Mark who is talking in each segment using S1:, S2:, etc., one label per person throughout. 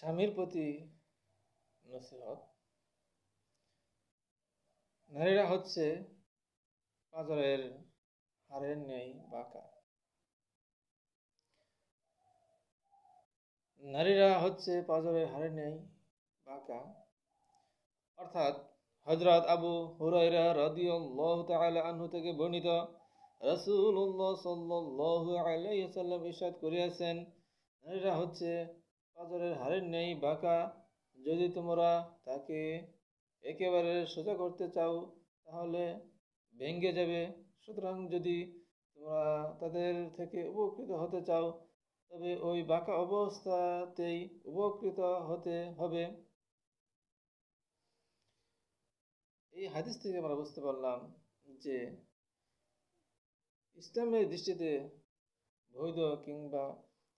S1: স্বামীর প্রতি নসিহত। নারীরা হচ্ছে পাঁজরের হাড়ের ন্যায় বাঁকা। নারীরা হচ্ছে পাঁজরের হাড়ের ন্যায় বাঁকা, অর্থাৎ হযরত আবু হুরায়রা রাদিয়াল্লাহু তাআলা আনহু থেকে বর্ণিত, রাসূলুল্লাহ সাল্লাল্লাহু আলাইহি ওয়াসাল্লাম ইরশাদ করিয়াছেন, নারীরা হচ্ছে পাঁজরের হাড়ের ন্যায় বাঁকা। যদি তোমরা তাকে একেবারে সোজা করতে চাও তাহলে ভেঙ্গে যাবে। সুতরাং যদি তোমরা তাদের থেকে উপকৃত হতে চাও তবে ওই বাঁকা অবস্থাতেই উপকৃত হতে হবে। এই হাদিস থেকে আমরা বুঝতে পারলাম যে ইসলামের দৃষ্টিতে বৈধ কিংবা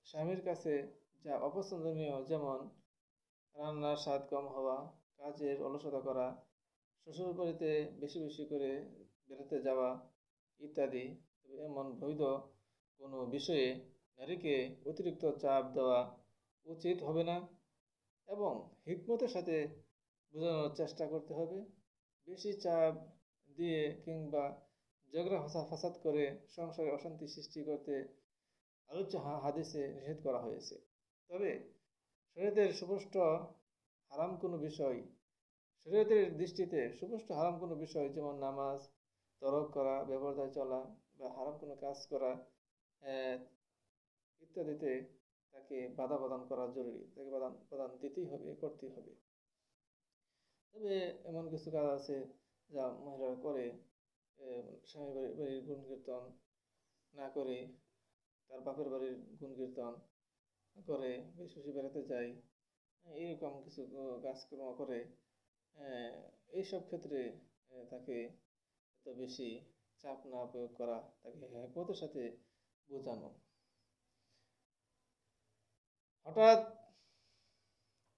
S1: স্বামীর কাছে যা অপছন্দনীয়, যেমন রান্নার স্বাদ কম হওয়া, কাজের অলসতা করা, শ্বশুরবাড়িতে বেশি বেশি করে বেড়াতে যাওয়া ইত্যাদি, এমন বৈধ কোনো বিষয়ে নারীকে অতিরিক্ত চাপ দেওয়া উচিত হবে না এবং হিকমতের সাথে বোঝানোর চেষ্টা করতে হবে। বেশি চাপ দিয়ে কিংবা ঝগড়া ফাসাদ করে সংসারে অশান্তি সৃষ্টি করতে আলোচ্য হাদিসে নিষেধ করা হয়েছে। তবে শরীয়তের সুস্পষ্ট হারাম কোনো বিষয়, শরীয়তের দৃষ্টিতে সুস্পষ্ট হারাম কোনো বিষয়, যেমন নামাজ তরক করা, ব্যবধায় চলা বা হারাম কোনো কাজ করা ইত্যাদিতে তাকে বাধা প্রদান করা জরুরি, তাকে প্রদান দিতেই হবে, করতেই হবে। তবে এমন কিছু কাজ আছে যা মহিলারা করে, স্বামী বাড়ির গুণ কীর্তন না করে তার বাপের বাড়ির গুণ কীর্তন করে, বেশি বেশি বেড়াতে যায়, এইরকম কিছু কাজকর্ম করে। এইসব ক্ষেত্রে তাকে এত বেশি চাপ না প্রয়োগ করা, তাকে হিকমতের সাথে বোঝানো। হঠাৎ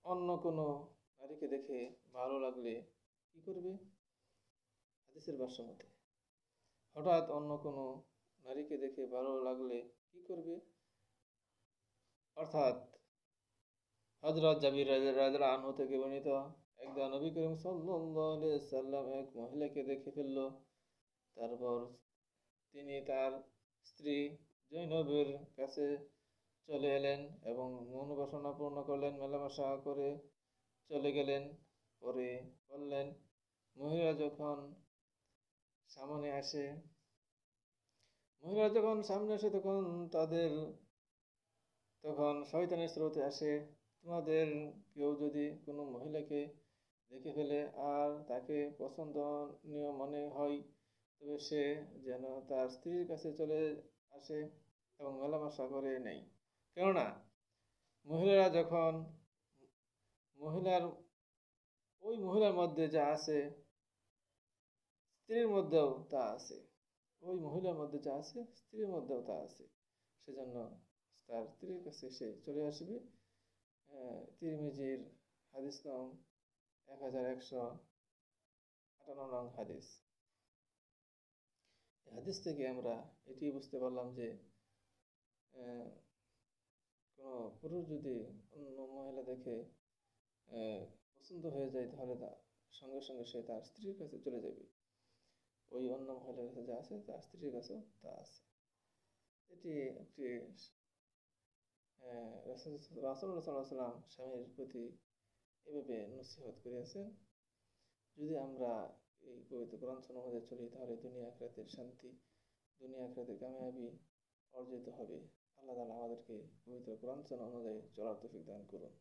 S1: অন্য কোনো নারীকে দেখে ভালো লাগলে কি করবে? হাদিসের ভাষ্য মতে হঠাৎ অন্য কোনো নারীকে দেখে ভালো লাগলে কি করবে? অর্থাৎ হযরত জাবির রাদিয়াল্লাহু আনহু থেকে বর্ণিত, একদা নবী করিম সাল্লাল্লাহু আলাইহি ওয়াসাল্লাম এক মহিলাকে দেখে ফেলল। তারপর তিনি তার স্ত্রী জৈনবের কাছে চলে এলেন এবং মনোবাসনা পূর্ণ করলেন, মেলামেশা করে চলে গেলেন। পরে বললেন, মহিলা যখন সামনে আসে তখন শয়তানের স্রোতে আসে। তোমাদের কেউ যদি কোনো মহিলাকে দেখে ফেলে আর তাকে পছন্দনীয় মনে হয় তবে সে যেন তার স্ত্রীর কাছে চলে আসে এবং মেলামেশা করে নেয়। কেননা ওই মহিলার মধ্যে যা আছে স্ত্রীর মধ্যেও তা আছে, ওই মহিলার মধ্যে যা আছে স্ত্রীর মধ্যেও তা আছে। সেজন্য তার স্ত্রীর কাছে সে চলে আসবে। তিরমিজির হাদিস নং 1158 নং হাদিস। হাদিস থেকে আমরা এটি বুঝতে পারলাম যে কোনো পুরুষ যদি অন্য মহিলা দেখে পছন্দ হয়ে যায় তাহলে সঙ্গে সঙ্গে সে তার স্ত্রীর কাছে চলে যাবে। ওই অন্য মহিলার কাছে যা আছে তার স্ত্রীর কাছেও তা আছে। এটি একটি রাসূলুল্লাহ সাল্লাল্লাহু আলাইহি ওয়াসাল্লাম স্বামীর প্রতি এভাবে নসিহত করিয়াছেন। যদি আমরা এই পবিত্র কোরআন অনুযায়ী চলি তাহলে দুনিয়া আখিরাতের শান্তি, দুনিয়া আখিরাতের কামিয়াবি অর্জিত হবে। আল্লাহ তাআলা আমাদেরকে পবিত্র কোরআন অনুযায়ী চলার তৌফিক দান করুন।